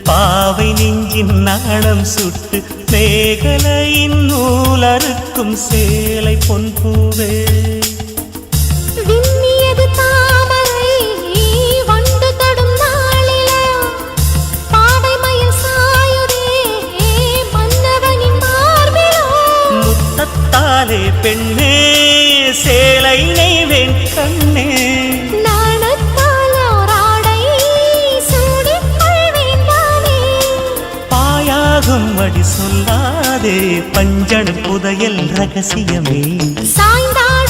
பாவை நெஞ்சின் நாணம் சுட்டு மேகலையின் நூலறுக்கும் சேலை பொன்பூவே பெண்ணே சேலை நெய்வேன் கண்ணே பாயாகும் அடி சொல்லாதே பஞ்சண புதையல் ரகசியமே சாய்ந்தாள்